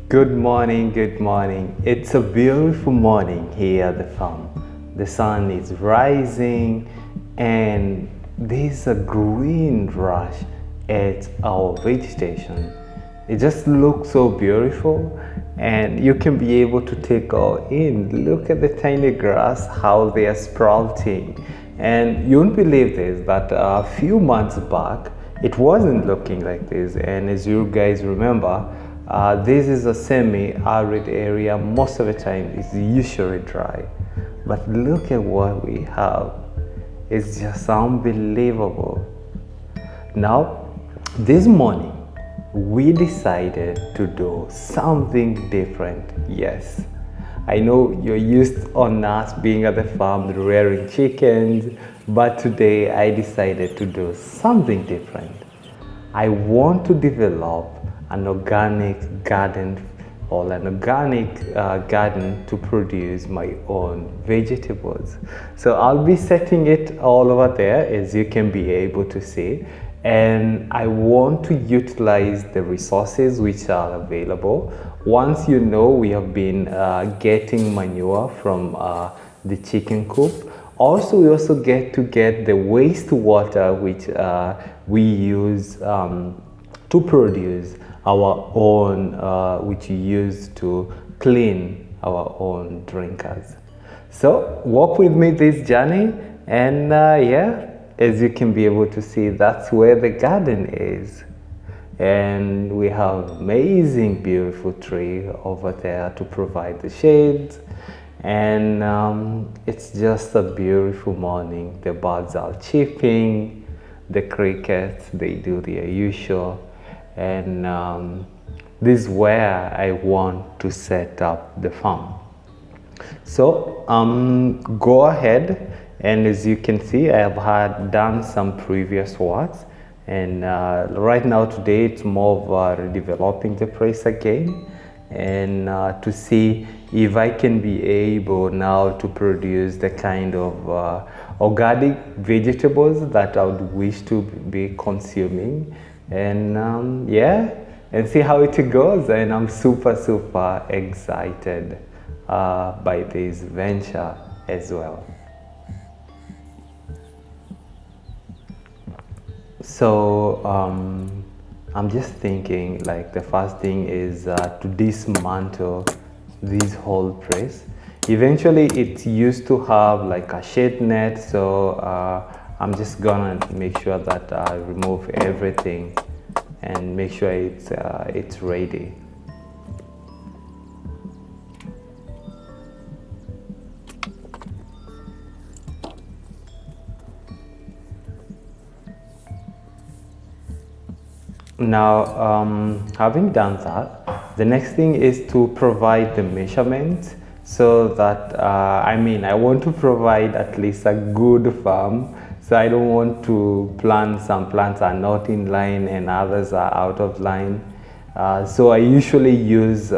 Good morning, good morning. It's a beautiful morning here at the farm. The sun is rising and there's a green rush at our vegetation. It just looks so beautiful and you can be able to take all in. Look at the tiny grass, how they are sprouting. And you won't believe this, that a few months back, it wasn't looking like this. And as you guys remember, this is a semi-arid area. Most of the time it's usually dry. But look at what we have. It's just unbelievable. Now, this morning, we decided to do something different. Yes, I know you're used on us being at the farm rearing chickens, but today I decided to do something different. I want to develop an organic garden or an organic garden to produce my own vegetables. So I'll be setting it all over there, as you can be able to see, and I want to utilize the resources which are available. Once you know, we have been getting manure from the chicken coop. Also, we also get the wastewater which we use to produce our own, which we use to clean our own drinkers. So walk with me this journey, and yeah, as you can be able to see, that's where the garden is. And we have amazing beautiful tree over there to provide the shades. And it's just a beautiful morning. The birds are chirping, the crickets, they do their usual. And this is where I want to set up the farm. So go ahead, and as you can see, I have done some previous works, and right now today it's more of developing the place again, and to see if I can be able now to produce the kind of organic vegetables that I would wish to be consuming. And yeah, and see how it goes. And I'm super excited by this venture as well. So I'm just thinking, like, the first thing is to dismantle this whole place. Eventually it used to have like a shade net, so I'm just gonna make sure that I remove everything and make sure it's ready. Now, having done that, the next thing is to provide the measurements, so that I want to provide at least a good farm. So I don't want to plant, some plants are not in line and others are out of line. So I usually use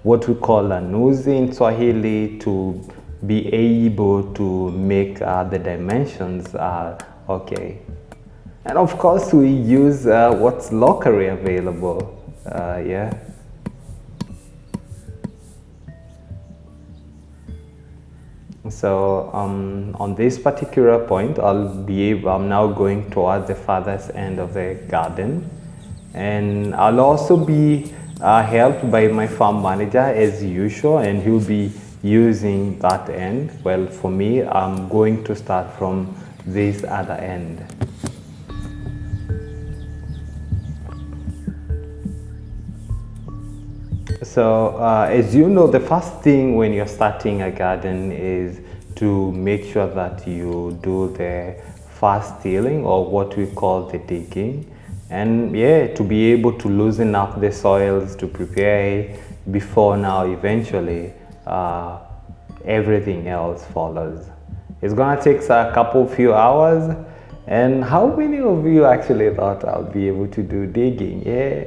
what we call a nuzi in Swahili to be able to make the dimensions okay. And of course we use what's locally available, yeah. So on this particular point, I'm now going towards the farthest end of the garden, and I'll also be helped by my farm manager as usual, and he'll be using that end. Well, for me, I'm going to start from this other end. So as you know, the first thing when you're starting a garden is to make sure that you do the first tilling, or what we call the digging, and yeah, to be able to loosen up the soils, to prepare it before now eventually everything else follows. It's gonna take a few hours. And how many of you actually thought I'll be able to do digging? Yeah,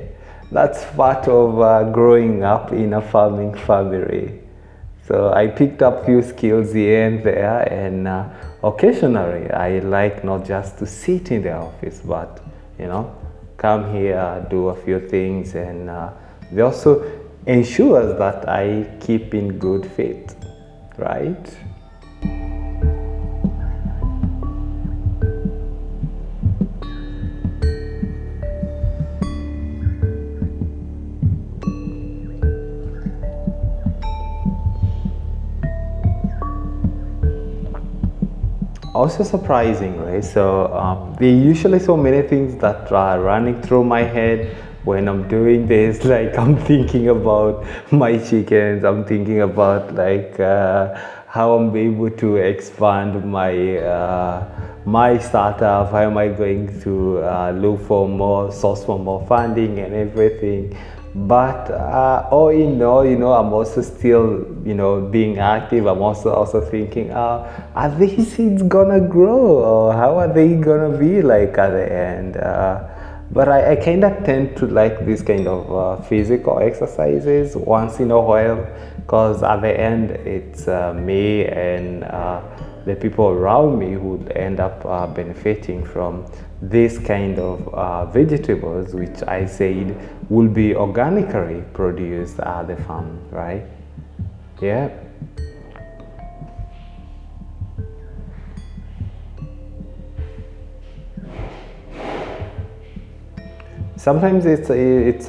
that's part of growing up in a farming family. So I picked up few skills here and there, and occasionally I like not just to sit in the office, but come here, do a few things, and They also ensures that I keep in good faith, right? Also surprising, right? So there are usually so many things that are running through my head when I'm doing this. Like I'm thinking about my chickens. I'm thinking about like how I'm able to expand my startup. How am I going to look for more source for more funding and everything? But all in all, I'm also still, being active. I'm also thinking, are these seeds gonna grow, or how are they gonna be like at the end? But I kind of tend to like this kind of physical exercises once in a while, because at the end it's me and the people around me who end up benefiting from this kind of vegetables, which I said will be organically produced at the farm, right? Yeah. Sometimes it's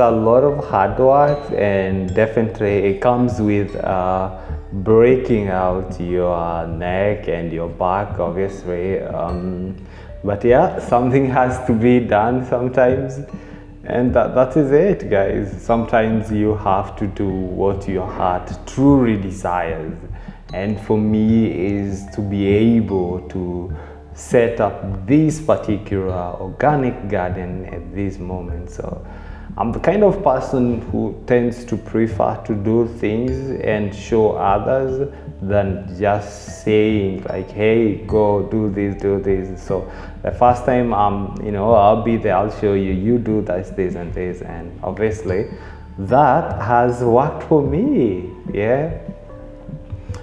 a lot of hard work, and definitely it comes with breaking out your neck and your back, obviously. But yeah, something has to be done sometimes, and that is it, guys. Sometimes you have to do what your heart truly desires, and for me is to be able to set up this particular organic garden at this moment. So I'm the kind of person who tends to prefer to do things and show others than just saying like, hey, go do this. So the first time I'll be there, I'll show you, you do this and this, and obviously that has worked for me. Yeah.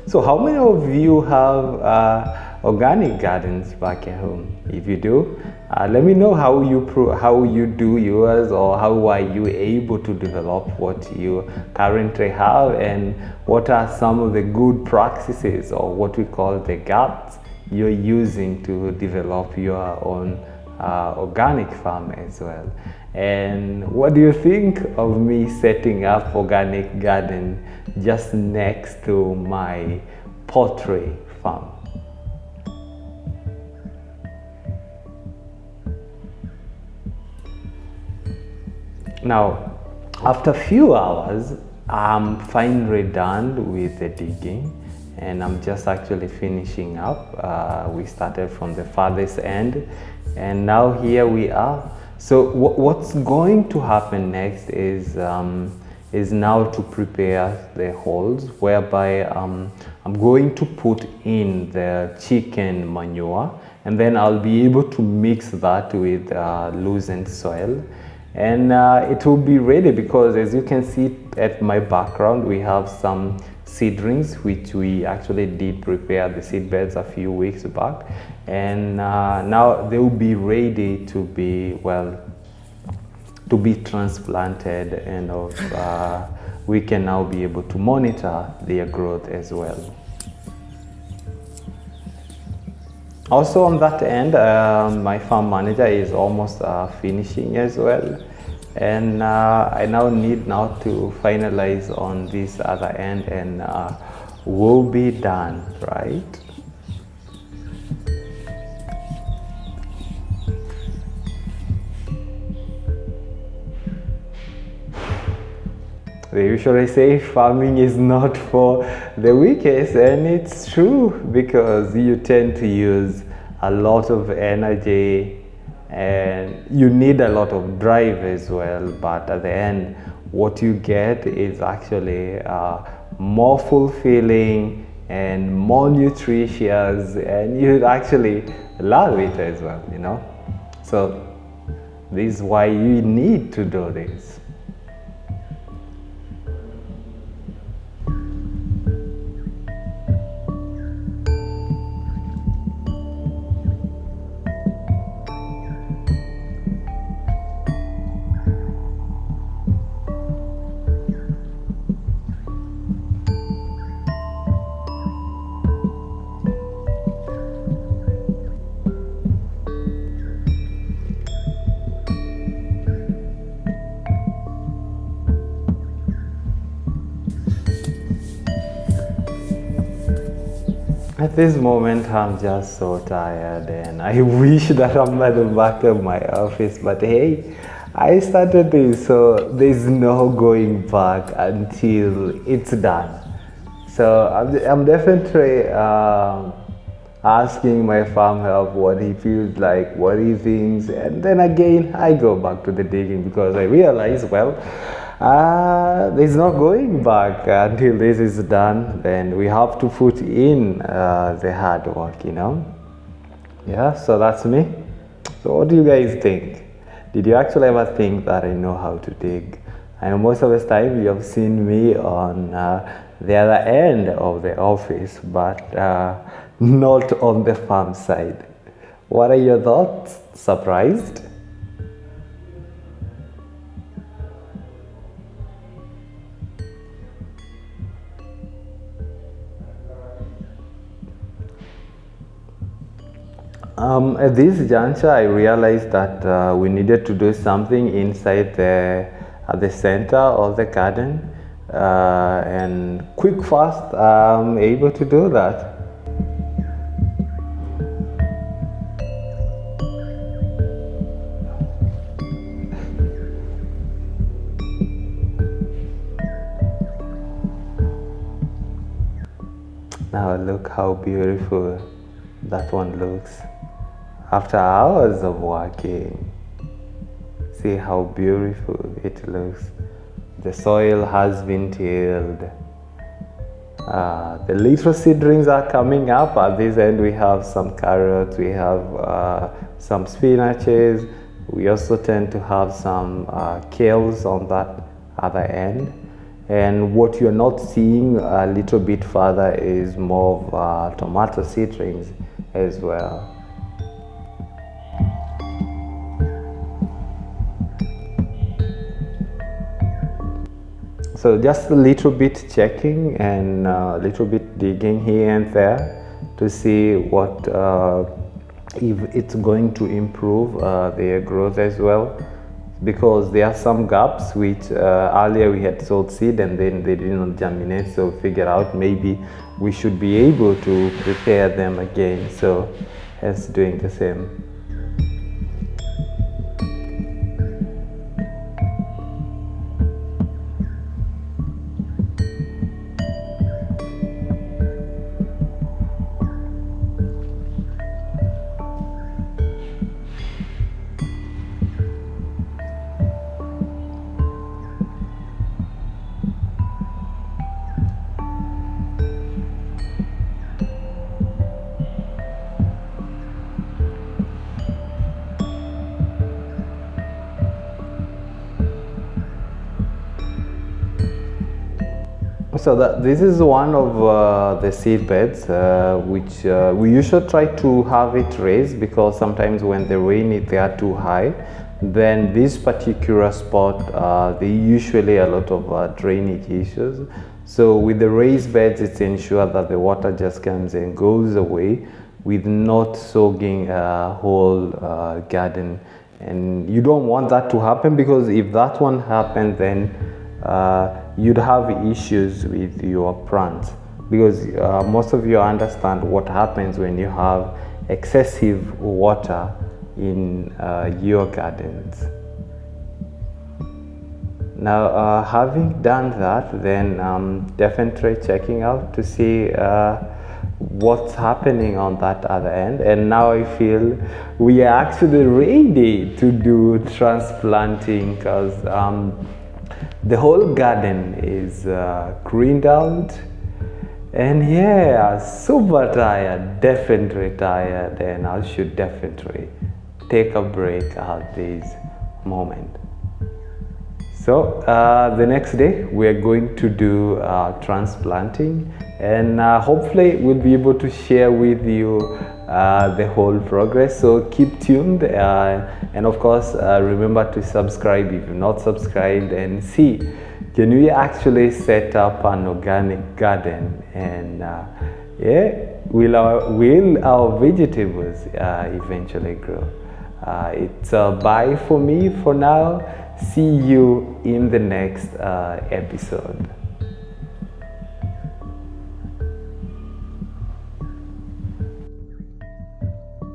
So how many of you have organic gardens back at home? If you do, let me know how you do yours, or how are you able to develop what you currently have, and what are some of the good practices, or what we call the gaps, you're using to develop your own organic farm as well. And what do you think of me setting up organic garden just next to my poultry farm? Now, after a few hours, I'm finally done with the digging, and I'm just actually finishing up. We started from the farthest end, and now here we are. So what's going to happen next is now to prepare the holes, whereby I'm going to put in the chicken manure, and then I'll be able to mix that with loosened soil. And it will be ready, because as you can see at my background, we have some seedlings which we actually did prepare the seed beds a few weeks back, and now they will be ready to be transplanted, and we can now be able to monitor their growth as well. Also on that end, my farm manager is almost finishing as well, and I now need to finalize on this other end, and we'll be done, right? They usually say farming is not for the weakest, and it's true, because you tend to use a lot of energy and you need a lot of drive as well, but at the end what you get is actually more fulfilling and more nutritious, and you actually love it as well, so this is why you need to do this. At this moment, I'm just so tired and I wish that I'm at the back of my office, but hey, I started this, so there's no going back until it's done. So I'm definitely asking my farm help what he feels like, what he thinks, and then again I go back to the digging because I realize, well, there's no going back until this is done. Then we have to put in the hard work, you know. Yeah, so that's me. So what do you guys think? Did you actually ever think that I know how to dig? I know most of the time you have seen me on the other end of the office, but not on the farm side. What are your thoughts? Surprised? At this juncture, I realized that we needed to do something inside at the center of the garden, and quick fast, I'm able to do that. Now look how beautiful that one looks. After hours of working, see how beautiful it looks. The soil has been tilled. The little seedlings are coming up. At this end we have some carrots, we have some spinaches. We also tend to have some kales on that other end. And what you're not seeing a little bit further is more of tomato seedlings as well. So just a little bit checking and a little bit digging here and there to see what if it's going to improve their growth as well, because there are some gaps which earlier we had sowed seed and then they did not germinate, so figure out maybe we should be able to prepare them again, so hence doing the same. So this is one of the seed beds which we usually try to have it raised, because sometimes when the rain they are too high, then this particular spot they usually a lot of drainage issues. So with the raised beds, it's ensured that the water just comes and goes away with not soaking a whole garden, and you don't want that to happen, because if that one happens, then you'd have issues with your plants, because most of you understand what happens when you have excessive water in your gardens. Now having done that, then I'm definitely checking out to see what's happening on that other end, and now I feel we are actually ready to do transplanting, because the whole garden is greened out, and yeah, super tired, definitely tired, and I should definitely take a break at this moment. So the next day we are going to do transplanting, and hopefully we'll be able to share with you the whole progress. So keep tuned, and of course remember to subscribe if you're not subscribed, and see, can we actually set up an organic garden, and yeah, will our vegetables eventually grow? It's a bye for me for now. See you in the next episode.